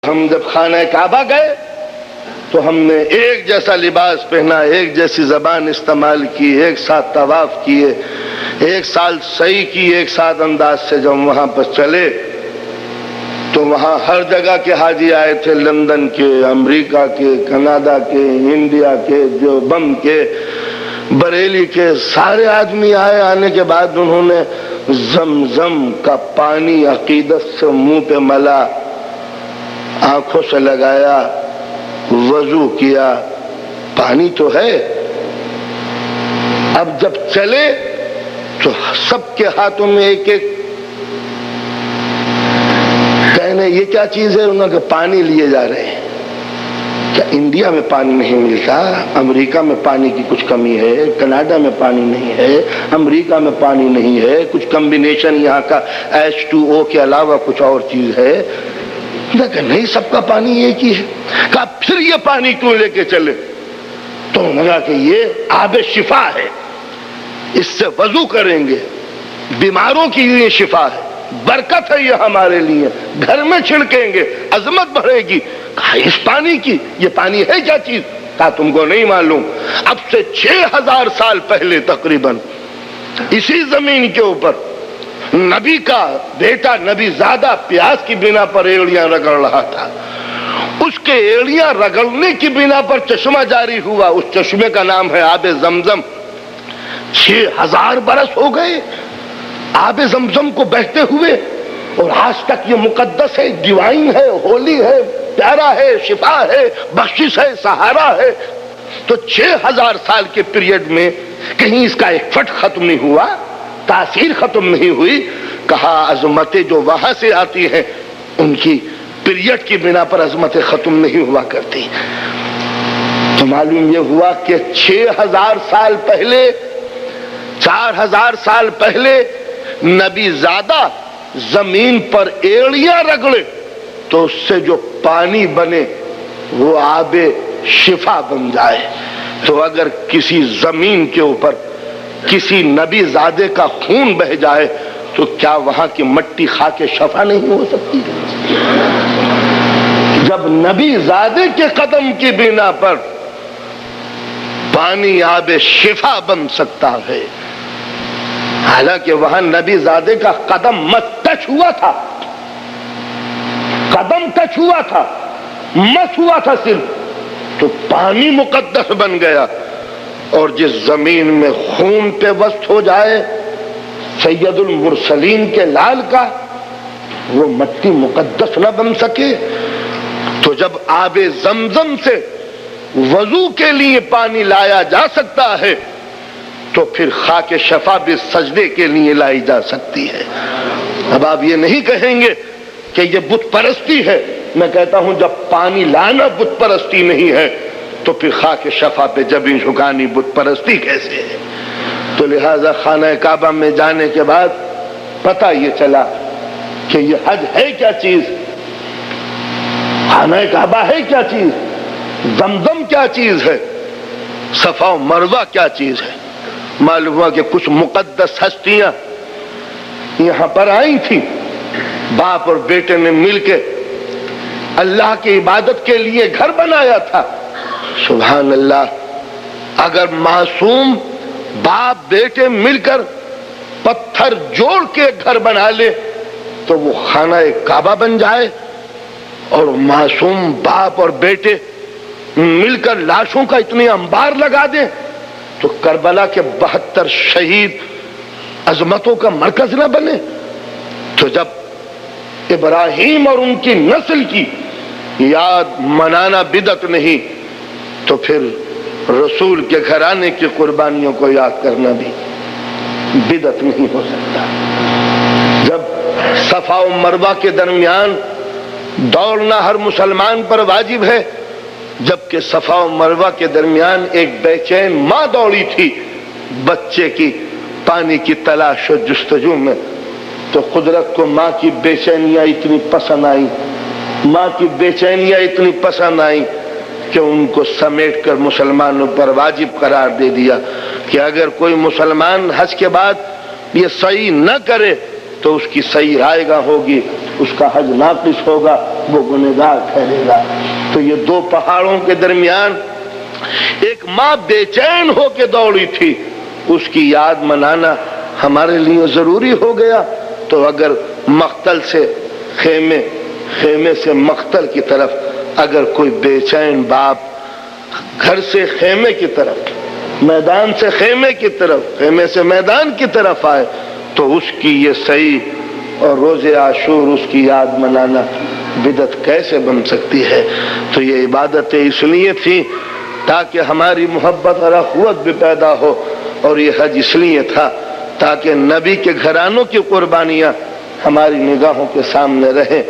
ہم جب خانہ کعبہ گئے تو ہم نے ایک جیسا لباس پہنا، ایک جیسی زبان استعمال کی، ایک ساتھ طواف کیے، ایک سال سعی کی، ایک ساتھ انداز سے جب وہاں پر چلے تو وہاں ہر جگہ کے حاجی آئے تھے، لندن کے، امریکہ کے، کینیڈا کے، انڈیا کے، دیوبند کے، بریلی کے، سارے آدمی آئے۔ آنے کے بعد انہوں نے زمزم کا پانی عقیدت سے منہ پہ ملا، آنکھوں سے لگایا، وضو کیا، پانی تو ہے۔ اب جب چلے تو سب کے ہاتھوں میں ایک ایک، کہنے یہ کیا چیز ہے؟ انہوں نے کہا پانی لیے جا رہے ہیں۔ کیا انڈیا میں پانی نہیں ملتا؟ امریکہ میں پانی کی کچھ کمی ہے، کینیڈا میں پانی نہیں ہے، امریکہ میں پانی نہیں ہے، کچھ کمبینیشن یہاں کا H2O کے علاوہ کچھ اور چیز ہے؟ کہ نہیں، سب کا پانی ایک ہی ہے۔ کہا پھر یہ پانی کیوں لے کے چلے؟ تو انہوں نے کہا کہ یہ آب شفا ہے، اس سے وضو کریں گے، بیماروں کی یہ شفا ہے، برکت ہے یہ ہمارے لیے، گھر میں چھڑکیں گے عظمت بڑھے گی۔ کہا اس پانی کی، یہ پانی ہے کیا چیز؟ کہا تم کو نہیں معلوم، اب سے 6000 سال پہلے تقریباً اسی زمین کے اوپر نبی کا بیٹا نبی زادہ پیاس کی بنا پر ایڑیاں رگڑ رہا تھا، اس کے ایڑیاں رگڑنے کی بنا پر چشمہ جاری ہوا، اس چشمے کا نام ہے آب زمزم۔ 6000 برس ہو گئے آب زمزم کو بہتے ہوئے، اور آج تک یہ مقدس ہے، ڈیوائن ہے، ہولی ہے، پیارا ہے، شفا ہے، بخشش ہے، سہارا ہے۔ تو 6000 سال کے پیریڈ میں کہیں اس کا ایک فٹ ختم نہیں ہوا، تاثیر ختم نہیں ہوئی۔ کہا عظمتیں جو وہاں سے آتی ہیں ان کی پیریڈ کی بنا پر عظمتیں ختم نہیں ہوا کرتی۔ تو معلوم یہ ہوا کہ 6000 سال پہلے، 4000 سال پہلے نبی زادہ زمین پر ایڑیاں رگڑے تو اس سے جو پانی بنے وہ آب شفا بن جائے۔ تو اگر کسی زمین کے اوپر کسی نبی زادے کا خون بہ جائے تو کیا وہاں کی مٹی خاک شفا نہیں ہو سکتی؟ جب نبی زادے کے قدم کی بنا پر پانی آب شفا بن سکتا ہے، حالانکہ وہاں نبی زادے کا قدم مت ٹچ ہوا تھا، قدم ٹچ ہوا تھا، مس ہوا تھا صرف، تو پانی مقدس بن گیا۔ اور جس زمین میں خون پہ وسط ہو جائے سید المرسلین کے لال کا، وہ مٹی مقدس نہ بن سکے۔ تو جب آب زمزم سے وضو کے لیے پانی لایا جا سکتا ہے تو پھر خاک شفا بھی سجدے کے لیے لائی جا سکتی ہے۔ اب آپ یہ نہیں کہیں گے کہ یہ بت پرستی ہے، میں کہتا ہوں جب پانی لانا بت پرستی نہیں ہے تو پھر خاک شفا پہ جبیں جھکانی بت پرستی کیسے ہے؟ تو لہذا خانہ کعبہ میں جانے کے بعد پتہ یہ چلا کہ یہ حج ہے کیا چیز، خانہ کعبہ ہے کیا چیز، زمزم کیا چیز ہے، صفا و مروہ کیا چیز ہے۔ معلوم ہوا کہ کچھ مقدس ہستیاں یہاں پر آئی تھیں، باپ اور بیٹے نے مل کے اللہ کی عبادت کے لیے گھر بنایا تھا۔ سبحان اللہ، اگر معصوم باپ بیٹے مل کر پتھر جوڑ کے گھر بنا لے تو وہ خانہ کعبہ بن جائے، اور معصوم باپ اور بیٹے مل کر لاشوں کا اتنے انبار لگا دیں تو کربلا کے 72 شہید عظمتوں کا مرکز نہ بنے۔ تو جب ابراہیم اور ان کی نسل کی یاد منانا بدعت نہیں تو پھر رسول کے گھرانے کی قربانیوں کو یاد کرنا بھی بدعت نہیں ہو سکتا۔ جب صفا و مروہ کے درمیان دوڑنا ہر مسلمان پر واجب ہے، جبکہ صفا و مروہ کے درمیان ایک بے چین ماں دوڑی تھی بچے کی پانی کی تلاش و جستجو میں، تو قدرت کو ماں کی بے چینیاں اتنی پسند آئی، ماں کی بے چینیاں اتنی پسند آئی کہ ان کو سمیٹ کر مسلمانوں پر واجب قرار دے دیا کہ اگر کوئی مسلمان حج کے بعد یہ سعی نہ کرے تو اس کی صحیح رائے گاہ ہوگی، اس کا حج ناقص ہوگا، وہ گنہگار ٹھہرے گا۔ تو یہ دو پہاڑوں کے درمیان ایک ماں بے چین ہو کے دوڑی تھی، اس کی یاد منانا ہمارے لیے ضروری ہو گیا۔ تو اگر مقتل سے خیمے سے مقتل کی طرف اگر کوئی بے چین باپ گھر سے خیمے کی طرف، میدان سے خیمے کی طرف، خیمے سے میدان کی طرف آئے تو اس کی یہ صحیح اور روز عاشور اس کی یاد منانا بدعت کیسے بن سکتی ہے؟ تو یہ عبادتیں اس لیے تھی تاکہ ہماری محبت اور اخوت بھی پیدا ہو، اور یہ حج اس لیے تھا تاکہ نبی کے گھرانوں کی قربانیاں ہماری نگاہوں کے سامنے رہیں۔